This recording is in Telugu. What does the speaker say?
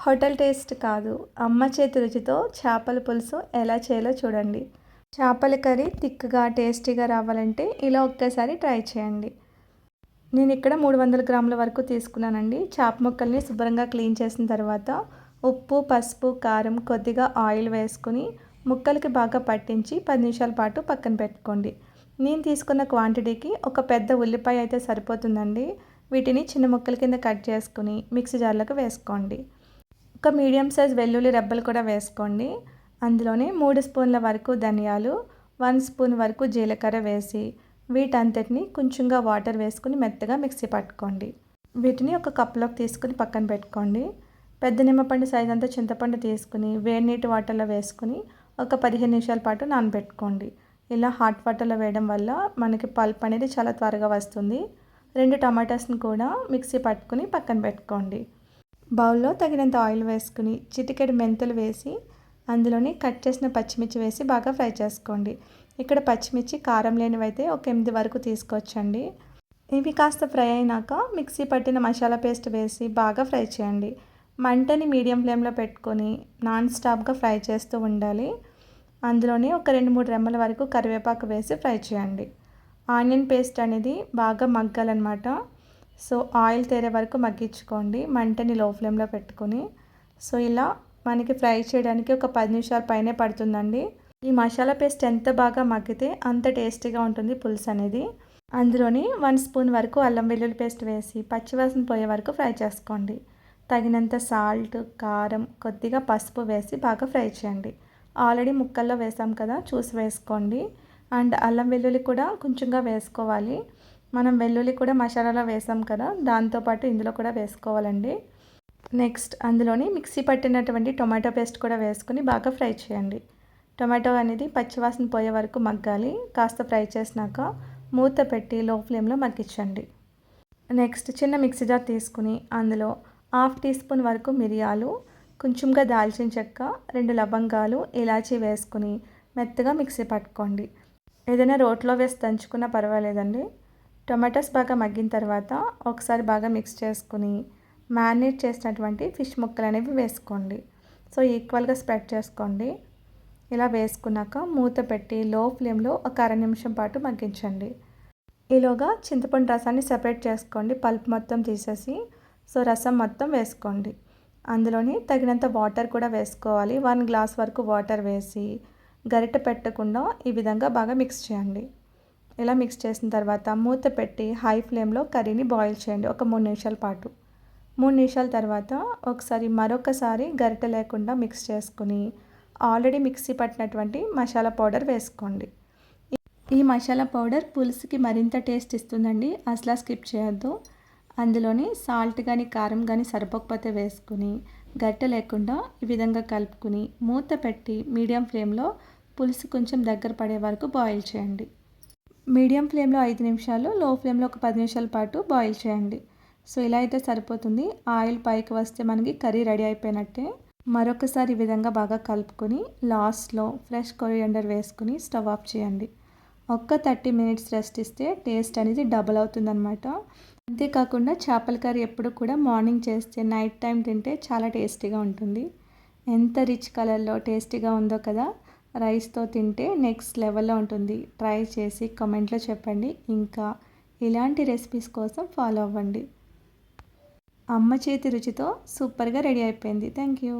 హోటల్ టేస్ట్ కాదు, అమ్మ చేతి రుచితో చేపల పులుసు ఎలా చేయాలో చూడండి. చేపల కర్రీ థిక్‌గా, టేస్టీగా రావాలంటే ఇలా ఒక్కసారి ట్రై చేయండి. నేను ఇక్కడ 300 గ్రాముల వరకు తీసుకున్నానండి. చేప ముక్కల్ని శుభ్రంగా క్లీన్ చేసిన తర్వాత ఉప్పు, పసుపు, కారం, కొద్దిగా ఆయిల్ వేసుకుని ముక్కలకి బాగా పట్టించి 10 నిమిషాల పాటు పక్కన పెట్టుకోండి. నేను తీసుకున్న క్వాంటిటీకి ఒక పెద్ద ఉల్లిపాయ అయితే సరిపోతుందండి. వీటిని చిన్న ముక్కల కింద కట్ చేసుకుని మిక్సీ జార్లోకి వేసుకోండి. ఒక మీడియం సైజ్ వెల్లుల్లి రెబ్బలు కూడా వేసుకోండి. అందులోనే 3 స్పూన్ల వరకు ధనియాలు, 1 స్పూన్ వరకు జీలకర్ర వేసి వీటంతటిని కొంచెంగా వాటర్ వేసుకుని మెత్తగా మిక్సీ పట్టుకోండి. వీటిని ఒక కప్లోకి తీసుకుని పక్కన పెట్టుకోండి. పెద్ద నిమ్మపండు సైజ్ అంతా చింతపండు తీసుకుని వేడి నీటి వాటర్లో వేసుకుని ఒక 15 నిమిషాల పాటు నానబెట్టుకోండి. ఇలా హాట్ వాటర్లో వేయడం వల్ల మనకి పల్ప్ అనేది చాలా త్వరగా వస్తుంది. 2 టమాటాస్ని కూడా మిక్సీ పట్టుకుని పక్కన పెట్టుకోండి. బౌల్లో తగినంత ఆయిల్ వేసుకుని చిటికెడు మెంతులు వేసి అందులోని కట్ చేసిన పచ్చిమిర్చి వేసి బాగా ఫ్రై చేసుకోండి. ఇక్కడ పచ్చిమిర్చి కారం లేనివైతే ఒక 8 వరకు తీసుకోవచ్చండి. ఇవి కాస్త ఫ్రై అయినాక మిక్సీ పట్టిన మసాలా పేస్ట్ వేసి బాగా ఫ్రై చేయండి. మంటని మీడియం ఫ్లేమ్లో పెట్టుకొని నాన్ స్టాప్గా ఫ్రై చేస్తూ ఉండాలి. అందులోనే ఒక 2-3 రెమ్మల వరకు కరివేపాకు వేసి ఫ్రై చేయండి. ఆనియన్ పేస్ట్ అనేది బాగా మగ్గాలన్నమాట. సో ఆయిల్ తేరే వరకు మగ్గించుకోండి, మంటని లో ఫ్లేమ్లో పెట్టుకొని. సో ఇలా మనకి ఫ్రై చేయడానికి ఒక 10 నిమిషాల పైనే పడుతుందండి. ఈ మసాలా పేస్ట్ ఎంత బాగా మగ్గితే అంత టేస్టీగా ఉంటుంది పులుసు అనేది. అందులోని 1 స్పూన్ వరకు అల్లం వెల్లుల్లి పేస్ట్ వేసి పచ్చివాసన పోయే వరకు ఫ్రై చేసుకోండి. తగినంత సాల్ట్, కారం, కొద్దిగా పసుపు వేసి బాగా ఫ్రై చేయండి. ఆల్రెడీ ముక్కల్లో వేసాం కదా, చూసి వేసుకోండి. అండ్ అల్లం వెల్లుల్లి కూడా కొంచెంగా వేసుకోవాలి. మనం వెల్లుల్లి కూడా మసాలాలో వేసాం కదా, దాంతోపాటు ఇందులో కూడా వేసుకోవాలండి. నెక్స్ట్ అందులోని మిక్సీ పట్టినటువంటి టొమాటో పేస్ట్ కూడా వేసుకుని బాగా ఫ్రై చేయండి. టొమాటో అనేది పచ్చివాసన పోయే వరకు మగ్గాలి. కాస్త ఫ్రై చేసినాక మూత పెట్టి లో ఫ్లేమ్లో మగ్గించండి. నెక్స్ట్ చిన్న మిక్సీ జార్ తీసుకుని అందులో 1/2 టీ స్పూన్ వరకు మిరియాలు, కొంచెంగా దాల్చిన చెక్క, 2 లవంగాలు, ఇలాచీ వేసుకుని మెత్తగా మిక్సీ పట్టుకోండి. ఏదైనా రోట్లో వేసి దంచుకున్నా పర్వాలేదండి. టొమాటోస్ బాగా మగ్గిన తర్వాత ఒకసారి బాగా మిక్స్ చేసుకుని మ్యారినేట్ చేసినటువంటి ఫిష్ ముక్కలు అనేవి వేసుకోండి. సో ఈక్వల్గా స్ప్రెడ్ చేసుకోండి. ఇలా వేసుకున్నాక మూత పెట్టి లో ఫ్లేమ్లో ఒక అర నిమిషం పాటు మగ్గించండి. ఈలోగా చింతపండు రసాన్ని సెపరేట్ చేసుకోండి, పల్ప్ మొత్తం తీసేసి. సో రసం మొత్తం వేసుకోండి. అందులోని తగినంత వాటర్ కూడా వేసుకోవాలి. 1 గ్లాస్ వరకు వాటర్ వేసి గరిటె పెట్టకుండా ఈ విధంగా బాగా మిక్స్ చేయండి. ఇలా మిక్స్ చేసిన తర్వాత మూత పెట్టి హై ఫ్లేమ్లో కర్రీని బాయిల్ చేయండి ఒక 3 నిమిషాల పాటు. 3 నిమిషాల తర్వాత మరొకసారి గరిటె లేకుండా మిక్స్ చేసుకుని ఆల్రెడీ మిక్సీ పట్టినటువంటి మసాలా పౌడర్ వేసుకోండి. ఈ మసాలా పౌడర్ పులుసుకి మరింత టేస్ట్ ఇస్తుందండి, అసలు స్కిప్ చేయొద్దు. అందులోని సాల్ట్ కానీ కారం కానీ సరిపోకపోతే వేసుకుని గరిటె లేకుండా ఈ విధంగా కలుపుకుని మూత పెట్టి మీడియం ఫ్లేమ్లో పులుసు కొంచెం దగ్గర పడే వరకు బాయిల్ చేయండి. మీడియం ఫ్లేమ్లో 5 నిమిషాలు, లో ఫ్లేమ్లో ఒక 10 నిమిషాల పాటు బాయిల్ చేయండి. సో ఇలా అయితే సరిపోతుంది. ఆయిల్ పైకి వస్తే మనకి కర్రీ రెడీ అయిపోయినట్టే. మరొకసారి ఈ విధంగా బాగా కలుపుకొని లాస్ట్లో ఫ్రెష్ కొరియాండర్ వేసుకుని స్టవ్ ఆఫ్ చేయండి. ఒక్క 30 మినిట్స్ రెస్ట్ ఇస్తే టేస్ట్ అనేది డబుల్ అవుతుందన్నమాట. అంతేకాకుండా చేపల కర్రీ ఎప్పుడు కూడా మార్నింగ్ చేస్తే నైట్ టైం తింటే చాలా టేస్టీగా ఉంటుంది. ఎంత రిచ్ కలర్లో టేస్టీగా ఉందో కదా. రైస్తో తింటే నెక్స్ట్ లెవెల్లో ఉంటుంది. ట్రై చేసి కామెంట్లో చెప్పండి. ఇంకా ఇలాంటి రెసిపీస్ కోసం ఫాలో అవ్వండి. అమ్మ చేతి రుచితో సూపర్గా రెడీ అయిపోయింది. Thank you.